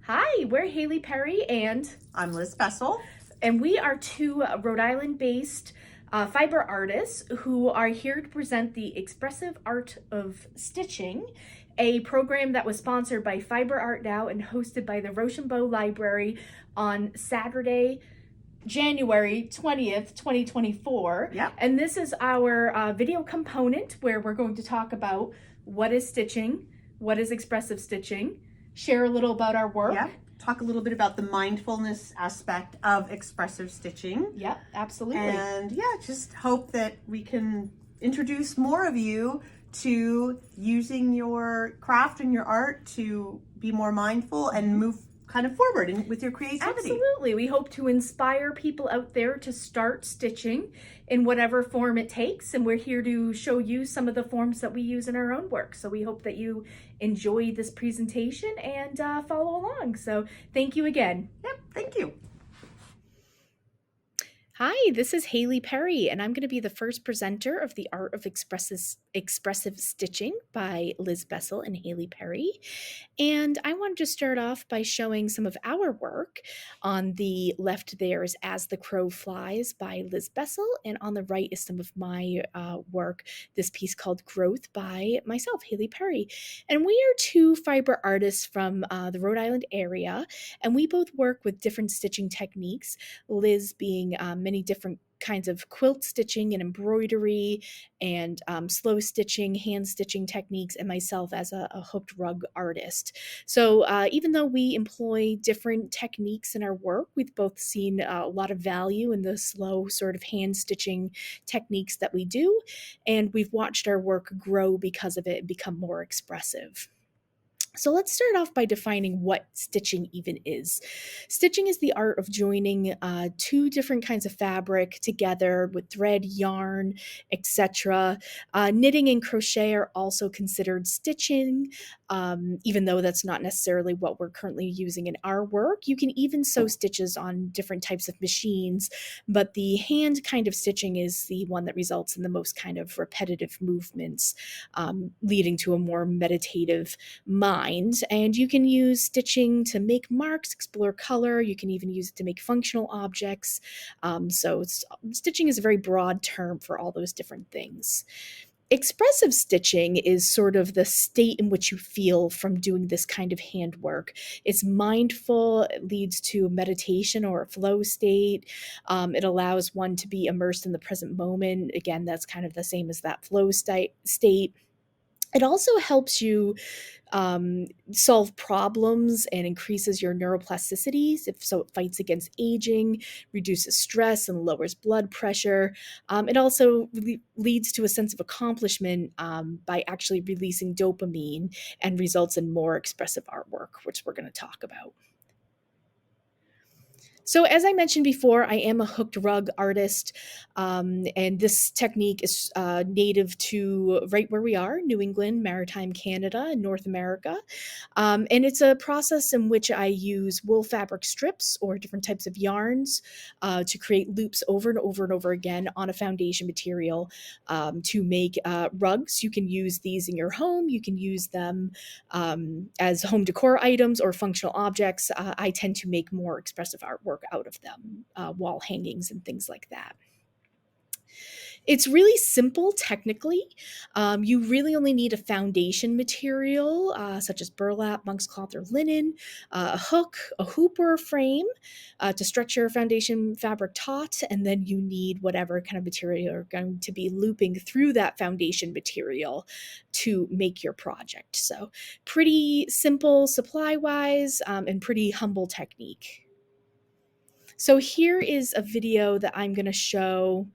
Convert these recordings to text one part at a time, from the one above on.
Hi, we're Hayley Perry I'm Liz Bessel. and we are two Rhode Island-based fiber artists who are here to present the Expressive Art of Stitching, a program that was sponsored by Fiber Art Now and hosted by the Rochambeau Library on Saturday, January 20th, 2024. Yep. And this is our video component where we're going to talk about what is stitching, what is expressive stitching, share a little about our work. Yep. Talk a little bit about the mindfulness aspect of expressive stitching. Yep, absolutely. And yeah, just hope that we can introduce more of you to using your craft and your art to be more mindful and move kind of forward with your creativity. Absolutely. We hope to inspire people out there to start stitching in whatever form it takes. And we're here to show you some of the forms that we use in our own work. So we hope that you enjoy this presentation and follow along. So thank you again. Yep, thank you. Hi, this is Hayley Perry, and I'm going to be the first presenter of the Art of Expressive Stitching by Liz Bessel and Hayley Perry. And I wanted to start off by showing some of our work. On the left there is As the Crow Flies by Liz Bessel, and on the right is some of my work, this piece called Growth by myself, Hayley Perry. And we are two fiber artists from the Rhode Island area, and we both work with different stitching techniques, Liz being many different kinds of quilt stitching and embroidery and slow stitching, hand stitching techniques, and myself as a hooked rug artist. So even though we employ different techniques in our work, we've both seen a lot of value in the slow sort of hand stitching techniques that we do, and we've watched our work grow because of it and become more expressive. So let's start off by defining what stitching even is. Stitching is the art of joining two different kinds of fabric together with thread, yarn, etc. Knitting and crochet are also considered stitching, even though that's not necessarily what we're currently using in our work. You can even sew stitches on different types of machines, but the hand kind of stitching is the one that results in the most kind of repetitive movements, leading to a more meditative mind. And you can use stitching to make marks, explore color. You can even use it to make functional objects. Stitching is a very broad term for all those different things. Expressive stitching is sort of the state in which you feel from doing this kind of handwork. It's mindful, it leads to meditation or a flow state. It allows one to be immersed in the present moment. Again, that's kind of the same as that flow state. It also helps you solve problems and increases your neuroplasticity. So it fights against aging, reduces stress, and lowers blood pressure. It also leads to a sense of accomplishment by actually releasing dopamine and results in more expressive artwork, which we're going to talk about. So as I mentioned before, I am a hooked rug artist, and this technique is native to right where we are, New England, Maritime Canada, North America. And it's a process in which I use wool fabric strips or different types of yarns to create loops over and over and over again on a foundation material to make rugs. You can use these in your home. You can use them as home decor items or functional objects. I tend to make more expressive artwork out of them, wall hangings and things like that. It's really simple technically. You really only need a foundation material such as burlap, monk's cloth, or linen, a hook, a hoop, or a frame to stretch your foundation fabric taut, and then you need whatever kind of material you're going to be looping through that foundation material to make your project. So pretty simple supply-wise and pretty humble technique. So here is a video that I'm going to show.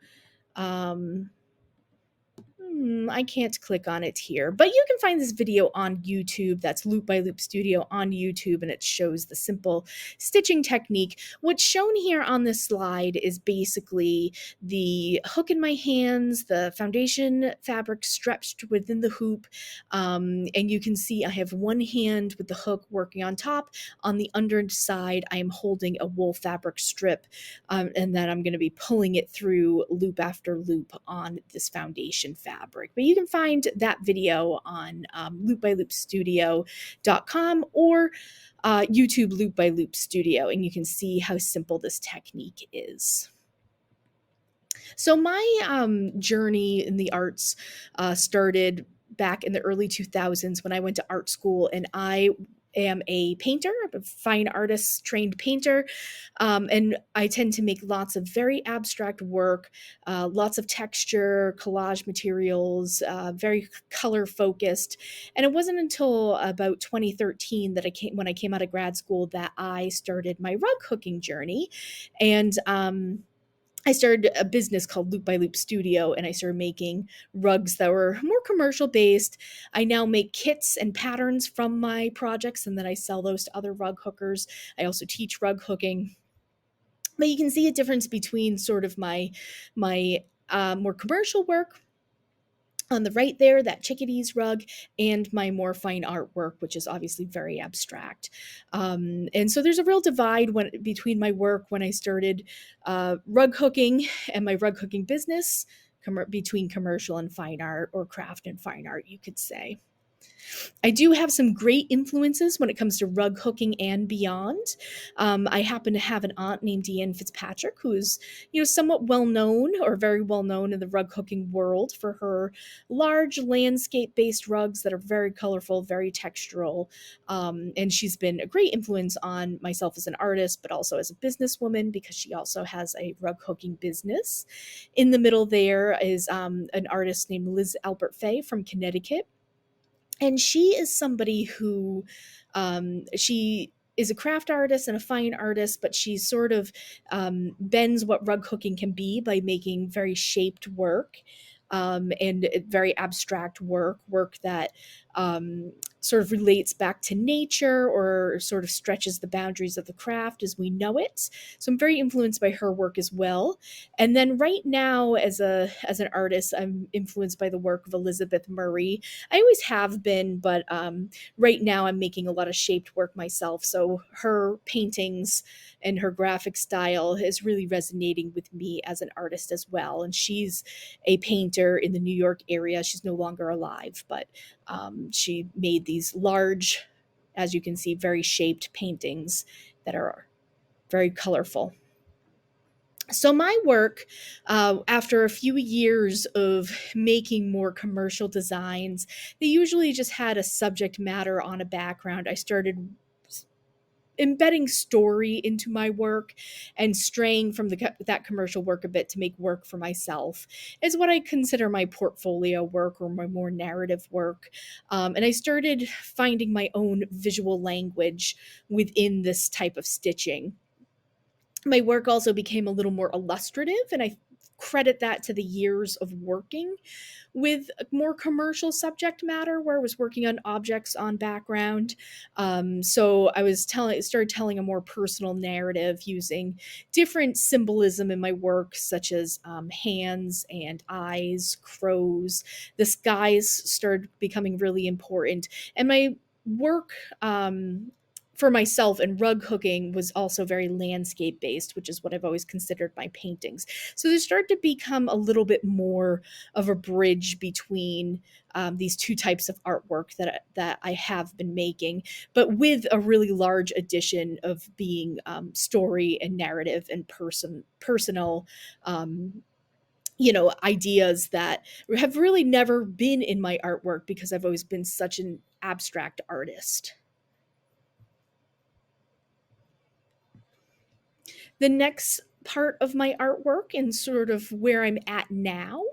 I can't click on it here, but you can find this video on YouTube. That's Loop by Loop Studio on YouTube, and it shows the simple stitching technique. What's shown here on this slide is basically the hook in my hands, the foundation fabric stretched within the hoop, and you can see I have one hand with the hook working on top. On the underside, I am holding a wool fabric strip, and then I'm going to be pulling it through loop after loop on this foundation fabric. But you can find that video on loopbyloopstudio.com or YouTube Loop by Loop Studio, and you can see how simple this technique is. So my journey in the arts started back in the early 2000s when I went to art school, and I am a painter, a fine artist trained painter, and I tend to make lots of very abstract work, lots of texture, collage materials, very color focused. And it wasn't until about 2013 that when I came out of grad school, that I started my rug hooking journey, and I started a business called Loop by Loop Studio, and I started making rugs that were more commercial based. I now make kits and patterns from my projects, and then I sell those to other rug hookers. I also teach rug hooking. But you can see a difference between sort of my more commercial work on the right there, that chickadees rug, and my more fine artwork, which is obviously very abstract. And so there's a real divide between my work when I started rug hooking and my rug hooking business, between commercial and fine art, or craft and fine art, you could say. I do have some great influences when it comes to rug hooking and beyond. I happen to have an aunt named Deanne Fitzpatrick, who is, somewhat well known, or very well known in the rug hooking world, for her large landscape-based rugs that are very colorful, very textural. And she's been a great influence on myself as an artist, but also as a businesswoman, because she also has a rug hooking business. In the middle there is an artist named Liz Albert Fay from Connecticut, and she is somebody who she is a craft artist and a fine artist, but she sort of bends what rug hooking can be by making very shaped work, and very abstract work that sort of relates back to nature, or sort of stretches the boundaries of the craft as we know it. So I'm very influenced by her work as well. And then right now, as an artist, I'm influenced by the work of Elizabeth Murray. I always have been, but right now I'm making a lot of shaped work myself. So her paintings and her graphic style is really resonating with me as an artist as well. And she's a painter in the New York area. She's no longer alive, but she made these large, as you can see, very shaped paintings that are very colorful. So my work, after a few years of making more commercial designs, they usually just had a subject matter on a background. I started embedding story into my work and straying from that commercial work a bit to make work for myself is what I consider my portfolio work, or my more narrative work. And I started finding my own visual language within this type of stitching. My work also became a little more illustrative, and I credit that to the years of working with more commercial subject matter, where I was working on objects on background. So I started telling a more personal narrative using different symbolism in my work, such as hands and eyes, crows. The skies started becoming really important, and my work for myself and rug hooking was also very landscape based, which is what I've always considered my paintings. So they started to become a little bit more of a bridge between these two types of artwork that I have been making, but with a really large addition of being story and narrative and personal. Ideas that have really never been in my artwork, because I've always been such an abstract artist. The next part of my artwork, and sort of where I'm at now,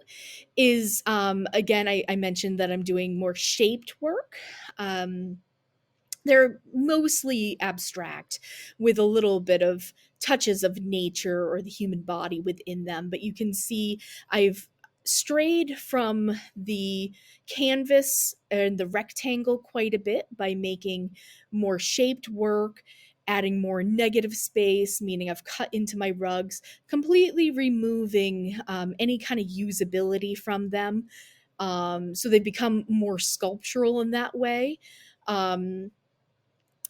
is again, I mentioned that I'm doing more shaped work. They're mostly abstract, with a little bit of touches of nature or the human body within them. But you can see I've strayed from the canvas and the rectangle quite a bit by making more shaped work, adding more negative space, meaning I've cut into my rugs, completely removing any kind of usability from them. So they become more sculptural in that way. And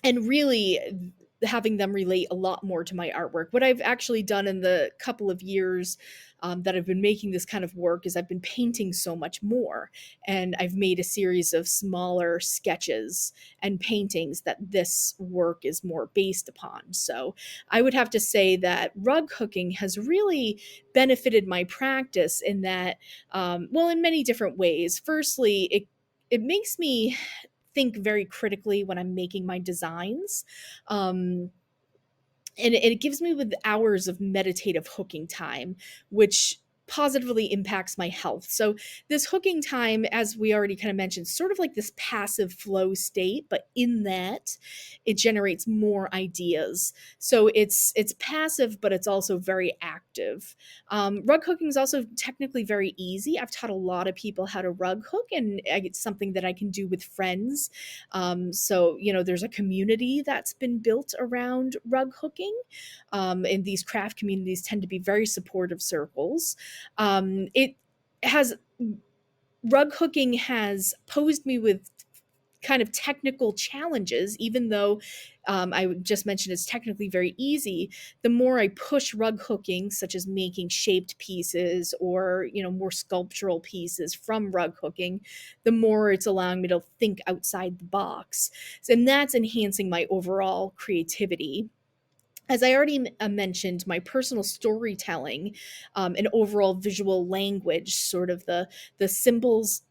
really, having them relate a lot more to my artwork. What I've actually done in the couple of years that I've been making this kind of work is I've been painting so much more, and I've made a series of smaller sketches and paintings that this work is more based upon. So I would have to say that rug hooking has really benefited my practice in that, well, in many different ways. Firstly, it makes me think very critically when I'm making my designs. Um, and it gives me with hours of meditative hooking time, which positively impacts my health. So this hooking time, as we already kind of mentioned, sort of like this passive flow state, but in that it generates more ideas. So it's passive, but it's also very active. Rug hooking is also technically very easy. I've taught a lot of people how to rug hook, and it's something that I can do with friends. So, there's a community that's been built around rug hooking. And these craft communities tend to be very supportive circles. It has Rug hooking has posed me with kind of technical challenges, even though I just mentioned it's technically very easy. The more I push rug hooking, such as making shaped pieces or more sculptural pieces from rug hooking, the more it's allowing me to think outside the box, and that's enhancing my overall creativity. As I already mentioned, my personal storytelling and overall visual language, sort of the symbols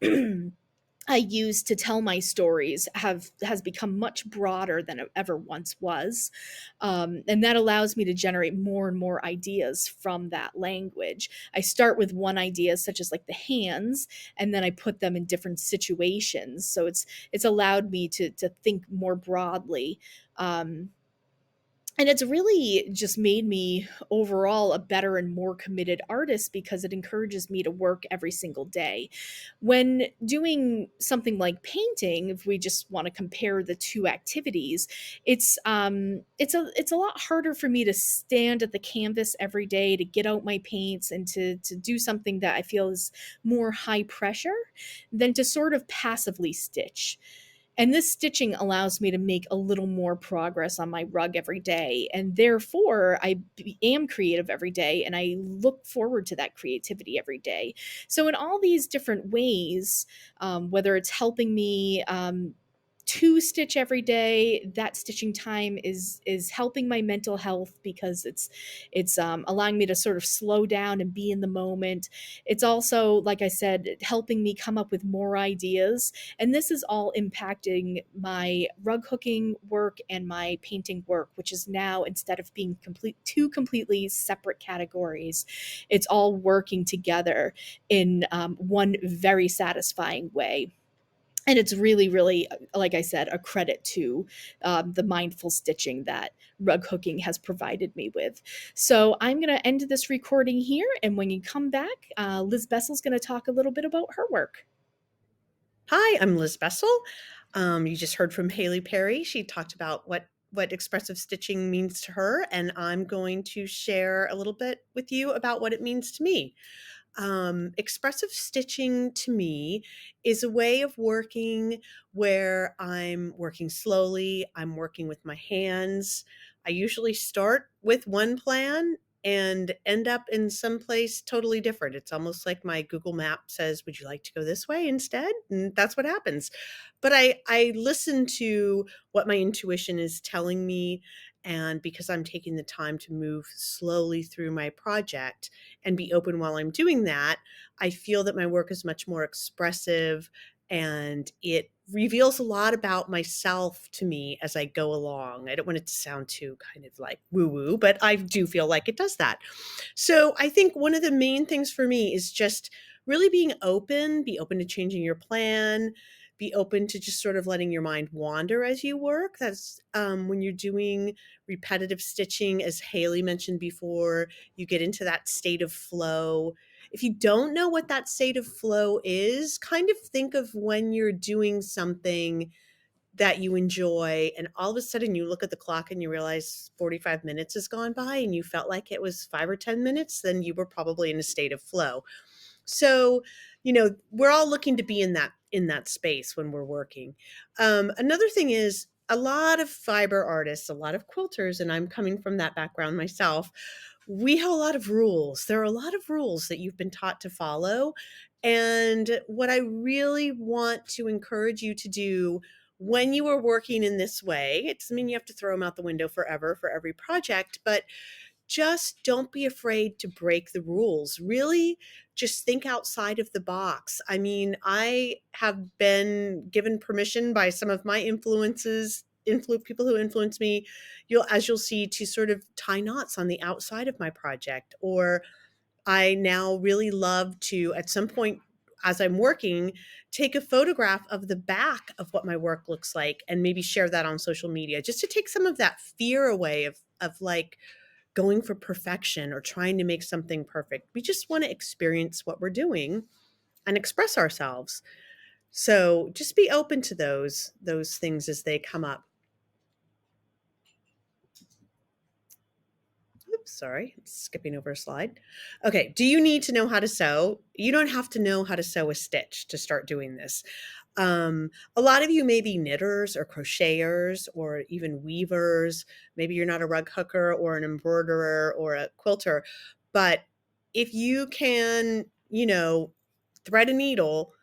I use to tell my stories has become much broader than it ever once was, and that allows me to generate more and more ideas from that language. I start with one idea, such as like the hands, and then I put them in different situations. So it's allowed me to think more broadly. And it's really just made me overall a better and more committed artist because it encourages me to work every single day. When doing something like painting, if we just want to compare the two activities, it's a lot harder for me to stand at the canvas every day, to get out my paints and to do something that I feel is more high pressure than to sort of passively stitch. And this stitching allows me to make a little more progress on my rug every day. And therefore, am creative every day and I look forward to that creativity every day. So, in all these different ways, whether it's helping me to stitch every day, that stitching time is helping my mental health because it's allowing me to sort of slow down and be in the moment. It's also, like I said, helping me come up with more ideas, and this is all impacting my rug hooking work and my painting work, which is now, instead of being two completely separate categories, it's all working together in one very satisfying way. And it's really, really, like I said, a credit to the mindful stitching that rug hooking has provided me with. So I'm going to end this recording here, and when you come back, Liz Bessel's going to talk a little bit about her work. Hi, I'm Liz Bessel. You just heard from Hayley Perry. She talked about what expressive stitching means to her, and I'm going to share a little bit with you about what it means to me. Expressive stitching to me is a way of working where I'm working slowly, I'm working with my hands. I usually start with one plan and end up in some place totally different. It's almost like my Google map says, "Would you like to go this way instead?" And that's what happens. But I listen to what my intuition is telling me, and because I'm taking the time to move slowly through my project and be open while I'm doing that, I feel that my work is much more expressive and it reveals a lot about myself to me as I go along. I don't want it to sound too kind of like woo woo, but I do feel like it does that. So I think one of the main things for me is just really being open, be open to changing your plan, be open to just sort of letting your mind wander as you work. That's when you're doing repetitive stitching, as Haley mentioned before, you get into that state of flow. If you don't know what that state of flow is, kind of think of when you're doing something that you enjoy and all of a sudden you look at the clock and you realize 45 minutes has gone by and you felt like it was 5 or 10 minutes, then you were probably in a state of flow. So, we're all looking to be in that space when we're working. Another thing is a lot of fiber artists, a lot of quilters, and I'm coming from that background myself, we have a lot of rules. There are a lot of rules that you've been taught to follow. And what I really want to encourage you to do when you are working in this way, it doesn't mean you have to throw them out the window forever for every project, but just don't be afraid to break the rules. Really, just think outside of the box. I mean, I have been given permission by some of my people who influence me, as you'll see, to sort of tie knots on the outside of my project. Or I now really love to, at some point as I'm working, take a photograph of the back of what my work looks like and maybe share that on social media, just to take some of that fear away of like going for perfection or trying to make something perfect. We just want to experience what we're doing and express ourselves. So just be open to those things as they come up. Oops, sorry, skipping over a slide. Okay, do you need to know how to sew? You don't have to know how to sew a stitch to start doing this. A lot of you may be knitters or crocheters or even weavers. Maybe you're not a rug hooker or an embroiderer or a quilter, but if you can, thread a needle,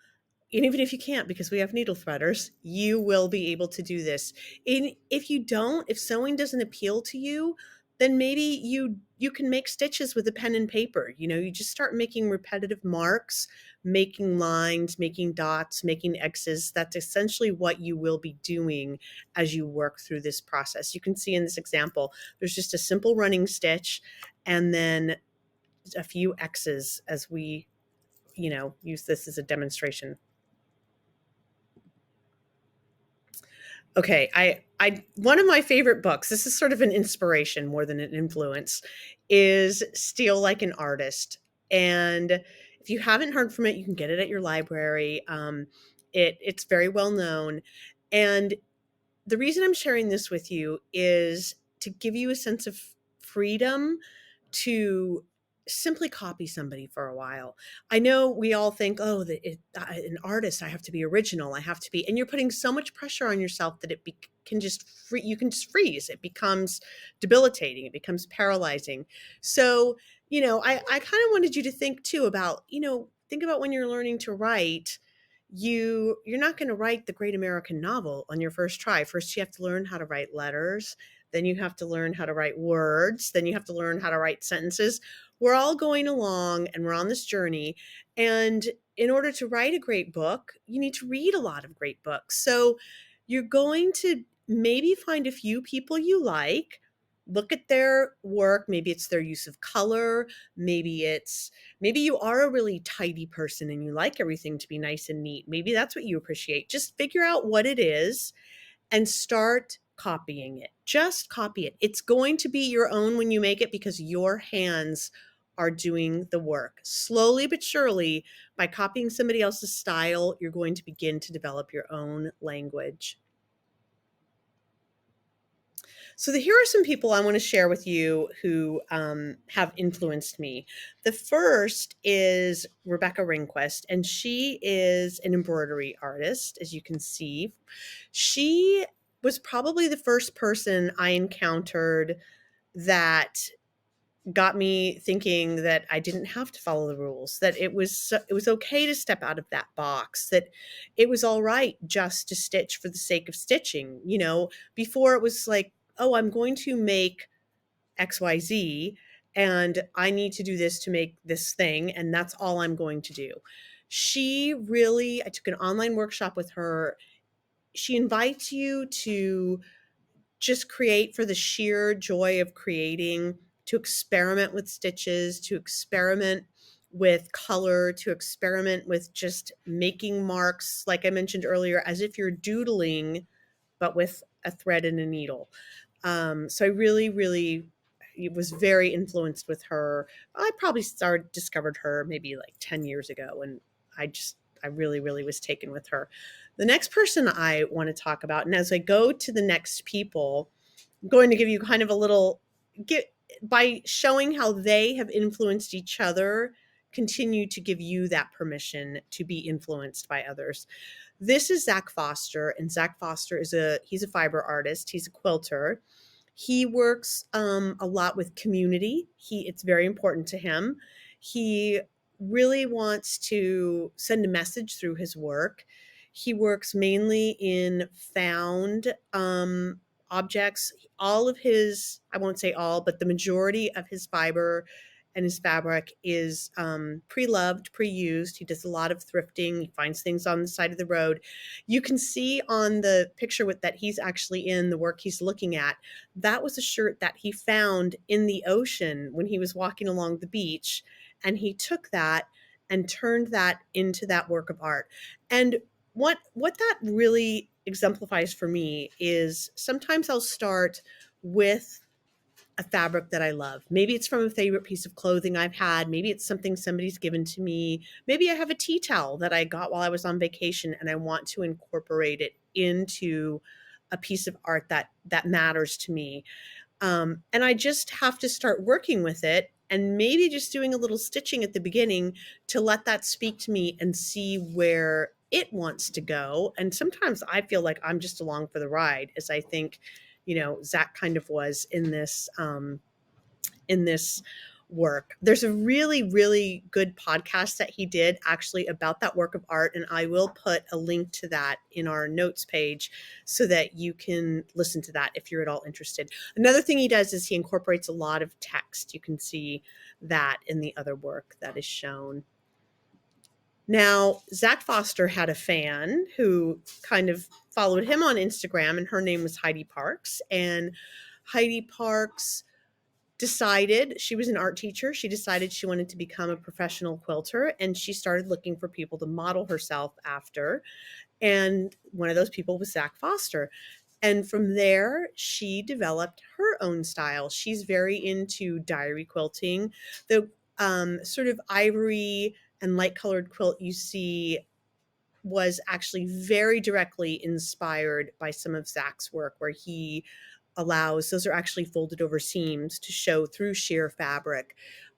and even if you can't, because we have needle threaders, you will be able to do this. And if sewing doesn't appeal to you, then maybe you can make stitches with a pen and paper. You just start making repetitive marks, making lines, making dots, making X's. That's essentially what you will be doing as you work through this process. You can see in this example, there's just a simple running stitch and then a few X's as we, use this as a demonstration. Okay, I one of my favorite books, this is sort of an inspiration more than an influence, is Steal Like an Artist. And if you haven't heard from it, you can get it at your library. It's very well known. And the reason I'm sharing this with you is to give you a sense of freedom to simply copy somebody for a while. I know we all think, oh, an artist, I have to be original. I have to be, and you're putting so much pressure on yourself that you can just freeze. It becomes debilitating. It becomes paralyzing. So, I kind of wanted you to think too about, think about when you're learning to write, you're not going to write the great American novel on your first try. First, you have to learn how to write letters. Then you have to learn how to write words. Then you have to learn how to write sentences. We're all going along and we're on this journey. And in order to write a great book, you need to read a lot of great books. So you're going to maybe find a few people you like, look at their work. Maybe it's their use of color. Maybe you are a really tidy person and you like everything to be nice and neat. Maybe that's what you appreciate. Just figure out what it is and start copying it. Just copy it. It's going to be your own when you make it because your hands are doing the work. Slowly but surely, by copying somebody else's style, you're going to begin to develop your own language. So here are some people I want to share with you who have influenced me. The first is Rebecca Ringquist, and she is an embroidery artist, as you can see. She was probably the first person I encountered that got me thinking that I didn't have to follow the rules, that it was okay to step out of that box, that it was all right just to stitch for the sake of stitching. Before it was like, oh, I'm going to make XYZ and I need to do this to make this thing, and that's all I'm going to do. I took an online workshop with her. She invites you to just create for the sheer joy of creating, to experiment with stitches, to experiment with color, to experiment with just making marks, like I mentioned earlier, as if you're doodling, but with a thread and a needle. So I really, really was very influenced with her. I probably discovered her maybe like 10 years ago, and I really, really was taken with her. The next person I want to talk about, and as I go to the next people, I'm going to give you kind of by showing how they have influenced each other, continue to give you that permission to be influenced by others. This is Zach Foster, and Zach Foster he's a fiber artist. He's a quilter. He works a lot with community. It's very important to him. He really wants to send a message through his work. He works mainly in found objects. All of his, I won't say all, but the majority of his fiber and his fabric is pre-loved, pre-used. He does a lot of thrifting. He finds things on the side of the road. You can see on the picture that he's actually in, the work he's looking at, that was a shirt that he found in the ocean when he was walking along the beach. And he took that and turned that into that work of art. And what that really exemplifies for me is sometimes I'll start with a fabric that I love. Maybe it's from a favorite piece of clothing I've had. Maybe it's something somebody's given to me. Maybe I have a tea towel that I got while I was on vacation and I want to incorporate it into a piece of art that matters to me. And I just have to start working with it and maybe just doing a little stitching at the beginning to let that speak to me and see where it wants to go. And sometimes I feel like I'm just along for the ride, as I think, Zach kind of was in this work. There's a really, really good podcast that he did actually about that work of art, and I will put a link to that in our notes page so that you can listen to that if you're at all interested. Another thing he does is he incorporates a lot of text. You can see that in the other work that is shown. Now, Zach Foster had a fan who kind of followed him on Instagram, and her name was Heidi Parks. And Heidi Parks decided, she was an art teacher, she decided she wanted to become a professional quilter, and she started looking for people to model herself after. And one of those people was Zach Foster. And from there, she developed her own style. She's very into diary quilting. The sort of ivory and light colored quilt you see was actually very directly inspired by some of Zach's work, where he allows, those are actually folded over seams to show through sheer fabric.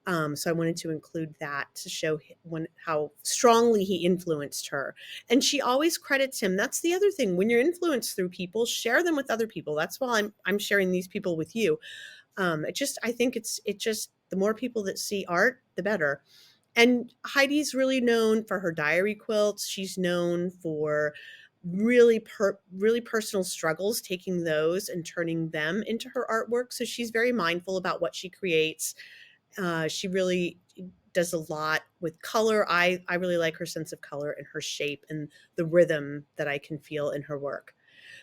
So I wanted to include that to show how strongly he influenced her. And she always credits him. That's the other thing. When you're influenced through people, share them with other people. That's why I'm sharing these people with you. I think it just, the more people that see art, the better. And Heidi's really known for her diary quilts. She's known for really personal struggles, taking those and turning them into her artwork. So she's very mindful about what she creates. She really does a lot with color. I really like her sense of color and her shape and the rhythm that I can feel in her work.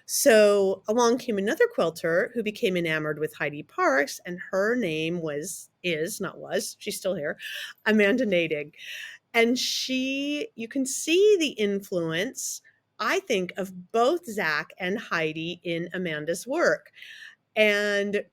So along came another quilter who became enamored with Heidi Parks, and her name she's still here, Amanda Nadig. And you can see the influence, I think, of both Zach and Heidi in Amanda's work. And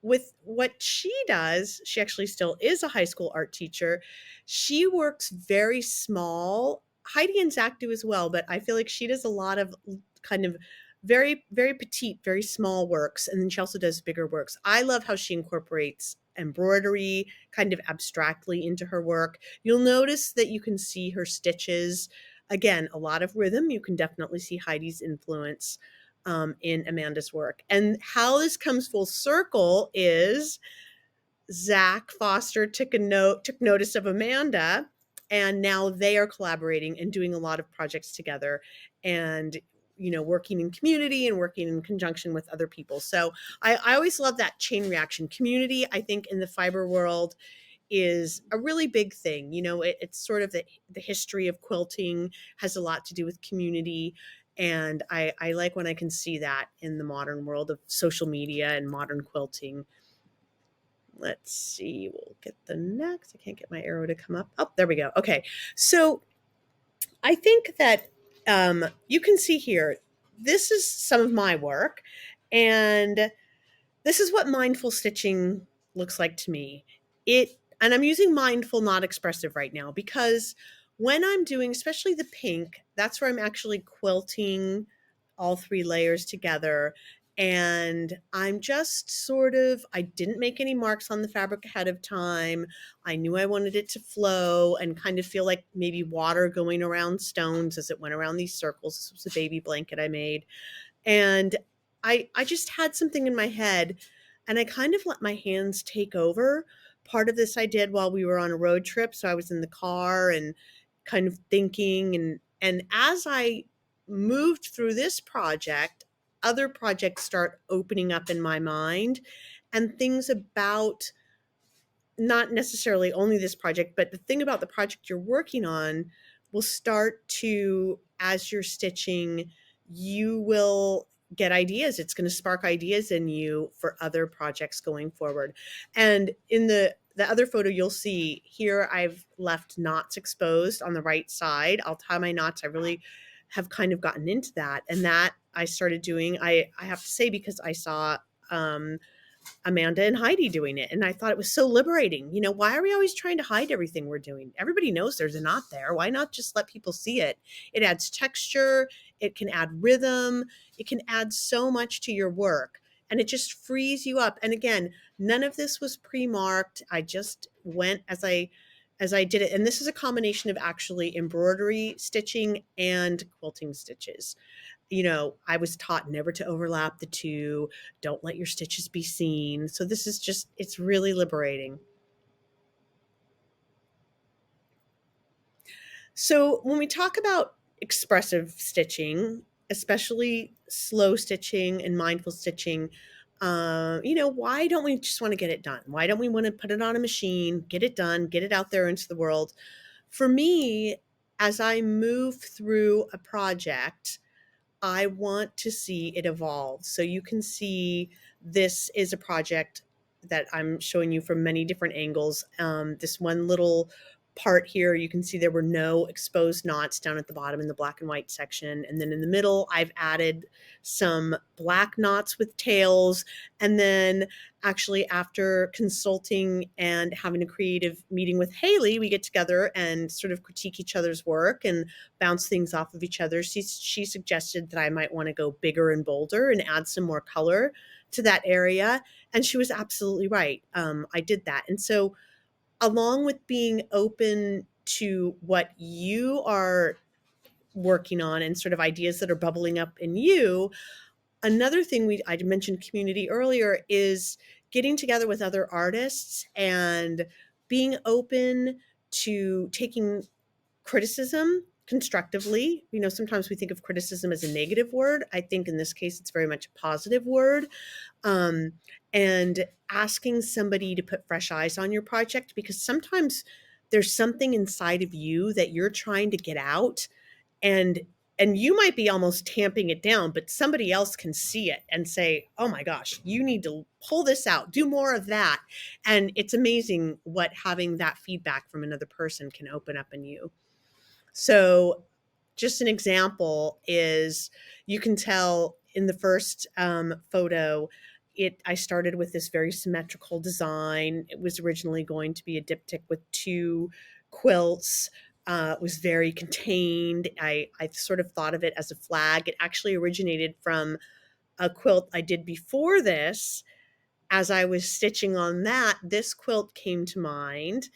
with what she does, she actually still is a high school art teacher. She works very small. Heidi and Zach do as well, but I feel like she does a lot of kind of very, very petite, very small works. And then she also does bigger works. I love how she incorporates embroidery kind of abstractly into her work. You'll notice that you can see her stitches. Again, a lot of rhythm. You can definitely see Heidi's influence in Amanda's work. And how this comes full circle is Zach Foster took notice of Amanda, and now they are collaborating and doing a lot of projects together, and working in community and working in conjunction with other people. So I always love that chain reaction. Community, I think, in the fiber world is a really big thing. It's sort of the history of quilting has a lot to do with community. And I like when I can see that in the modern world of social media and modern quilting. Let's see, we'll get the next. I can't get my arrow to come up. Oh, there we go. Okay. So I think that you can see here, this is some of my work, and this is what mindful stitching looks like to me. And I'm using mindful, not expressive right now, because when I'm doing, especially the pink, that's where I'm actually quilting all 3 layers together. And I'm just I didn't make any marks on the fabric ahead of time. I knew I wanted it to flow and kind of feel like maybe water going around stones as it went around these circles. This was a baby blanket I made. And I just had something in my head, and I kind of let my hands take over. Part of this I did while we were on a road trip, so I was in the car and kind of thinking, and as I moved through this project, other projects start opening up in my mind, and things about not necessarily only this project, but the thing about the project you're working on will start to, as you're stitching, you will get ideas. It's going to spark ideas in you for other projects going forward. And in the other photo you'll see here, I've left knots exposed on the right side. I'll tie my knots. I really have kind of gotten into that. And that I started doing, I have to say, because I saw Amanda and Heidi doing it. And I thought it was so liberating. Why are we always trying to hide everything we're doing? Everybody knows there's a knot there. Why not just let people see it? It adds texture. It can add rhythm. It can add so much to your work. And it just frees you up. And again, none of this was pre-marked. I just went as I did it. And this is a combination of actually embroidery stitching and quilting stitches. I was taught never to overlap the two. Don't let your stitches be seen. So this is just, it's really liberating. So when we talk about expressive stitching, especially slow stitching and mindful stitching, why don't we just want to get it done? Why don't we want to put it on a machine, get it done, get it out there into the world? For me, as I move through a project, I want to see it evolve. So you can see this is a project that I'm showing you from many different angles. This one little part here, you can see there were no exposed knots down at the bottom in the black and white section. And then in the middle, I've added some black knots with tails. And then actually, after consulting and having a creative meeting with Hayley, we get together and sort of critique each other's work and bounce things off of each other. She suggested that I might want to go bigger and bolder and add some more color to that area. And she was absolutely right. I did that. And so along with being open to what you are working on and sort of ideas that are bubbling up in you, another thing I mentioned community earlier is getting together with other artists and being open to taking criticism constructively. Sometimes we think of criticism as a negative word. I think in this case, it's very much a positive word. And asking somebody to put fresh eyes on your project, because sometimes there's something inside of you that you're trying to get out, and you might be almost tamping it down, but somebody else can see it and say, oh my gosh, you need to pull this out, do more of that. And it's amazing what having that feedback from another person can open up in you. So just an example is, you can tell in the first photo, I started with this very symmetrical design. It was originally going to be a diptych with two quilts. It was very contained. I sort of thought of it as a flag. It actually originated from a quilt I did before this. As I was stitching on that, this quilt came to mind,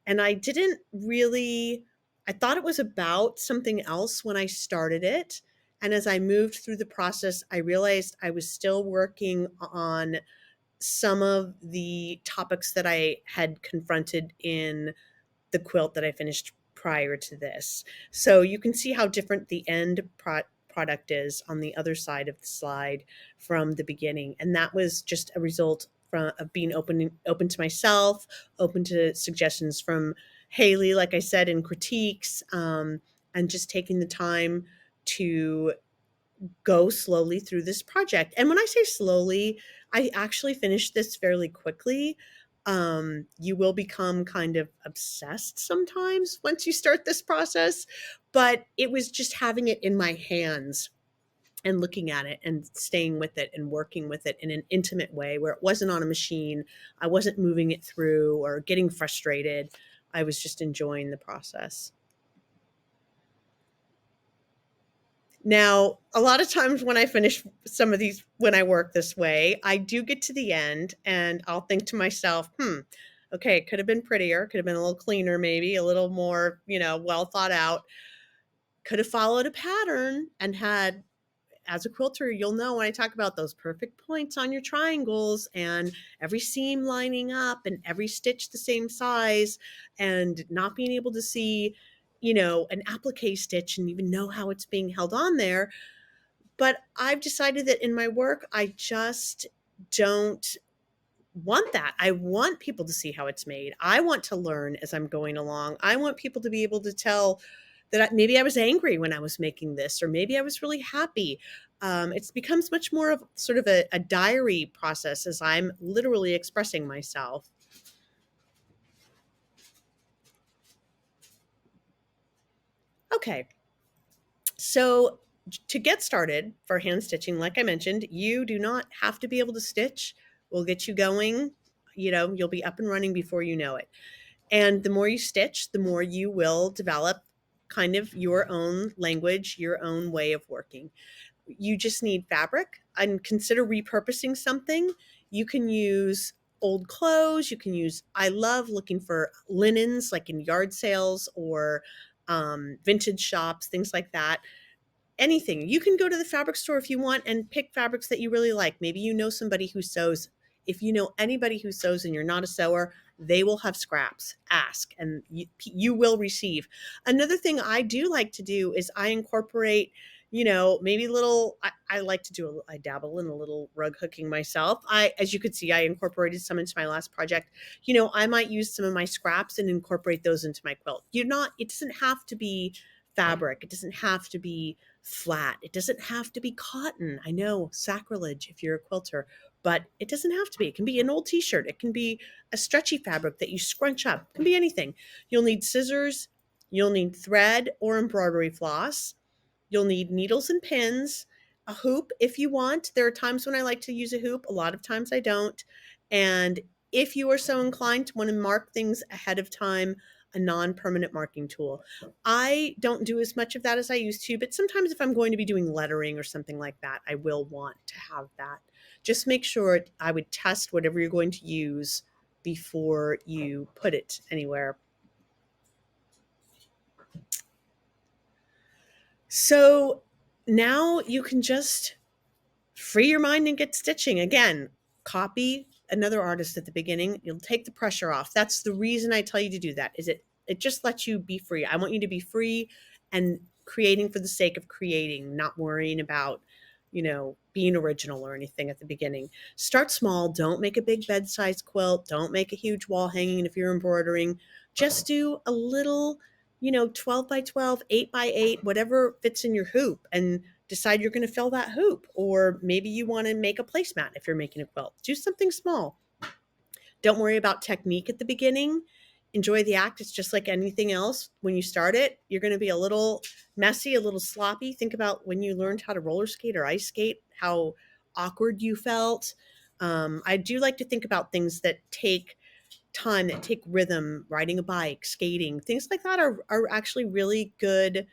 and I thought it was about something else when I started it. And as I moved through the process, I realized I was still working on some of the topics that I had confronted in the quilt that I finished prior to this. So you can see how different the end product is on the other side of the slide from the beginning. And that was just a result of being open to myself, open to suggestions from Hayley, like I said, and critiques, and just taking the time to go slowly through this project. And when I say slowly, I actually finished this fairly quickly. You will become kind of obsessed sometimes once you start this process, but it was just having it in my hands and looking at it and staying with it and working with it in an intimate way where it wasn't on a machine. I wasn't moving it through or getting frustrated. I was just enjoying the process. Now, a lot of times when I finish some of these, when I work this way, I do get to the end and I'll think to myself, okay, it could have been prettier, could have been a little cleaner, maybe a little more, well thought out, could have followed a pattern and had, as a quilter, you'll know when I talk about those perfect points on your triangles and every seam lining up and every stitch the same size and not being able to see, an applique stitch and even know how it's being held on there. But I've decided that in my work, I just don't want that. I want people to see how it's made. I want to learn as I'm going along. I want people to be able to tell that maybe I was angry when I was making this, or maybe I was really happy. It becomes much more of sort of a diary process as I'm literally expressing myself. Okay, so to get started for hand stitching, like I mentioned, you do not have to be able to stitch. We'll get you going. You'll be up and running before you know it. And the more you stitch, the more you will develop kind of your own language, your own way of working. You just need fabric and consider repurposing something. You can use old clothes. You can use, I love looking for linens like in yard sales or vintage shops, things like that. Anything. You can go to the fabric store if you want and pick fabrics that you really like. Maybe you know somebody who sews. If you know anybody who sews and you're not a sewer, they will have scraps. Ask and you will receive. Another thing I do like to do is I incorporate, maybe little, I like to do, I dabble in a little rug hooking myself. As you could see, I incorporated some into my last project. I might use some of my scraps and incorporate those into my quilt. It doesn't have to be fabric. It doesn't have to be flat. It doesn't have to be cotton. I know, sacrilege if you're a quilter, but it doesn't have to be. It can be an old t-shirt. It can be a stretchy fabric that you scrunch up. It can be anything. You'll need scissors. You'll need thread or embroidery floss. You'll need needles and pins, a hoop if you want. There are times when I like to use a hoop. A lot of times I don't. And if you are so inclined to want to mark things ahead of time, a non-permanent marking tool. I don't do as much of that as I used to, but sometimes if I'm going to be doing lettering or something like that, I will want to have that. Just make sure I would test whatever you're going to use before you put it anywhere. So now you can just free your mind and get stitching. Again, copy another artist at the beginning. You'll take the pressure off. That's the reason I tell you to do that, is it just lets you be free. I want you to be free and creating for the sake of creating, not worrying about, being original or anything at the beginning. Start small. Don't make a big bed-size quilt. Don't make a huge wall hanging if you're embroidering. Just do a little, 12 by 12, 8 by 8, whatever fits in your hoop, and decide you're going to fill that hoop. Or maybe you want to make a placemat if you're making a quilt. Do something small. Don't worry about technique at the beginning. Enjoy the act. It's just like anything else. When you start it, you're going to be a little messy, a little sloppy. Think about when you learned how to roller skate or ice skate, how awkward you felt. I do like to think about things that take time, that take rhythm. Riding a bike, skating, things like that are actually really good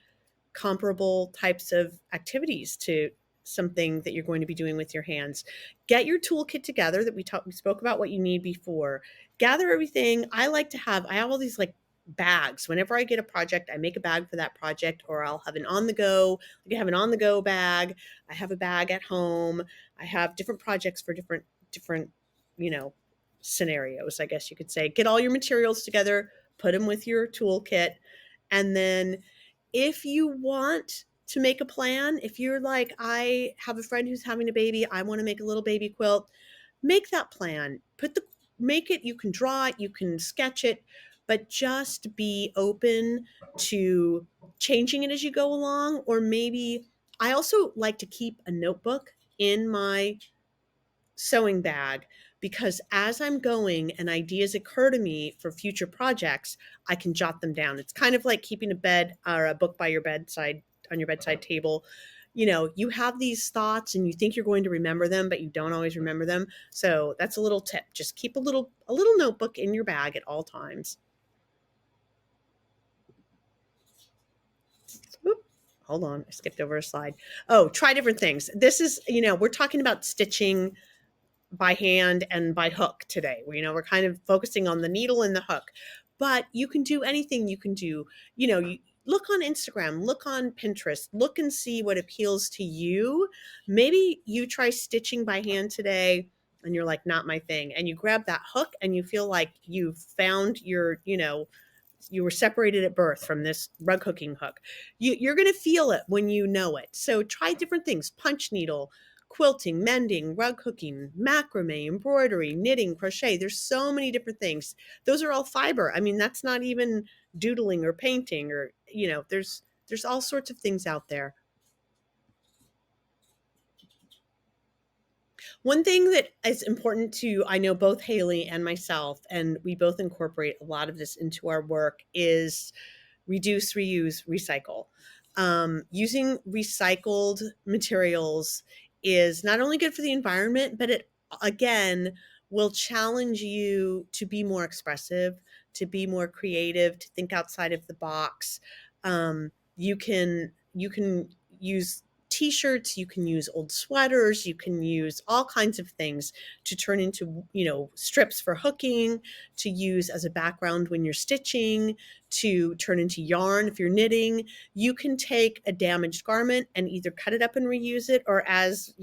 comparable types of activities to something that you're going to be doing with your hands. Get your toolkit together that we spoke about what you need before. Gather everything. I have all these like bags. Whenever I get a project, I make a bag for that project, or I'll have an on the go. I have an on the go bag. I have a bag at home. I have different projects for different, scenarios, I guess you could say. Get all your materials together, put them with your toolkit, and then if you want to make a plan, if you're like, I have a friend who's having a baby, I want to make a little baby quilt, make that plan. Make it, you can draw it, you can sketch it, but just be open to changing it as you go along. Or maybe I also like to keep a notebook in my sewing bag, because as I'm going and ideas occur to me for future projects, I can jot them down. It's kind of like keeping a bed or a book by your bedside, on your bedside table. You have these thoughts and you think you're going to remember them, but you don't always remember them. So that's a little tip. Just keep a little notebook in your bag at all times. hold on, I skipped over a slide. Oh, try different things. This is, we're talking about stitching by hand and by hook today. We're kind of focusing on the needle and the hook, but you can do anything. You can do, you look on Instagram, look on Pinterest, look and see what appeals to you. Maybe you try stitching by hand today and you're like, not my thing. And you grab that hook and you feel like you've found your, you were separated at birth from this rug hooking hook. You're going to feel it when you know it. So try different things: punch needle, quilting, mending, rug hooking, macrame, embroidery, knitting, crochet. There's so many different things. Those are all fiber. I mean, that's not even doodling or painting, or, there's all sorts of things out there. One thing that is important to, I know, both Hayley and myself, and we both incorporate a lot of this into our work, is reduce, reuse, recycle. Using recycled materials is not only good for the environment, but it, again, will challenge you to be more expressive, to be more creative, to think outside of the box. You can use t-shirts, you can use old sweaters, you can use all kinds of things to turn into, strips for hooking, to use as a background when you're stitching, to turn into yarn if you're knitting. You can take a damaged garment and either cut it up and reuse it, or, as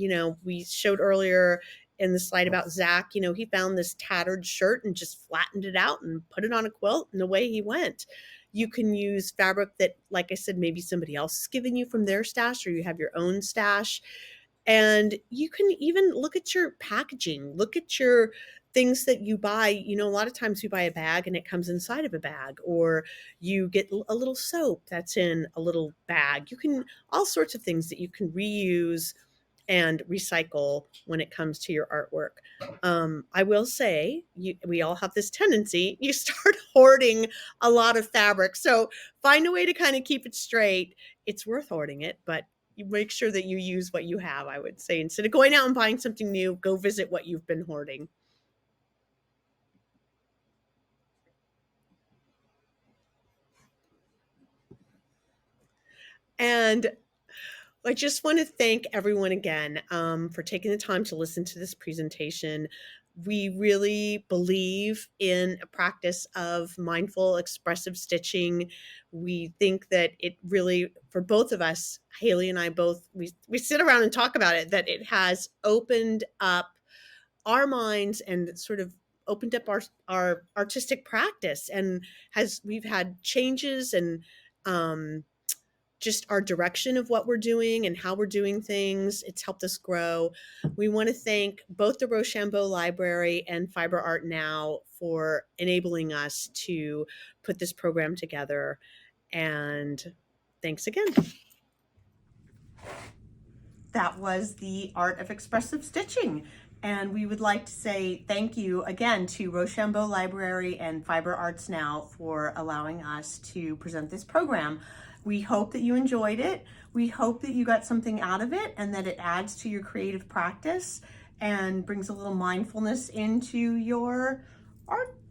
we showed earlier in the slide about Zach, he found this tattered shirt and just flattened it out and put it on a quilt, and away he went. You can use fabric that, like I said, maybe somebody else is giving you from their stash, or you have your own stash. And you can even look at your packaging, look at your things that you buy. A lot of times you buy a bag and it comes inside of a bag, or you get a little soap that's in a little bag. All sorts of things that you can reuse and recycle when it comes to your artwork. I will say, we all have this tendency, you start hoarding a lot of fabric. So find a way to kind of keep it straight. It's worth hoarding it, but you make sure that you use what you have, I would say. Instead of going out and buying something new, go visit what you've been hoarding. And I just want to thank everyone again for taking the time to listen to this presentation. We really believe in a practice of mindful, expressive stitching. We think that it really, for both of us, Hayley and I both, we sit around and talk about it, that it has opened up our minds and sort of opened up our artistic practice, and we've had changes and just our direction of what we're doing and how we're doing things. It's helped us grow. We want to thank both the Rochambeau Library and Fiber Art Now for enabling us to put this program together. And thanks again. That was the Art of Expressive Stitching. And we would like to say thank you again to Rochambeau Library and Fiber Arts Now for allowing us to present this program. We hope that you enjoyed it. We hope that you got something out of it and that it adds to your creative practice and brings a little mindfulness into your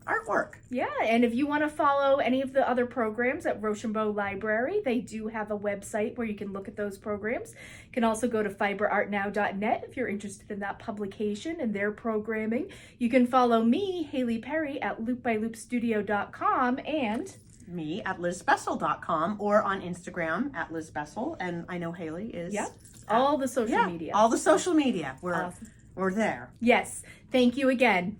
artwork. Yeah, and if you want to follow any of the other programs at Rochambeau Library, they do have a website where you can look at those programs. You can also go to fiberartnow.net if you're interested in that publication and their programming. You can follow me, Hayley Perry, at loopbyloopstudio.com, and me at lizbessel.com, or on Instagram at lizbessel. And I know Hayley is all the social media. All the social media. Awesome. We're there. Yes. Thank you again.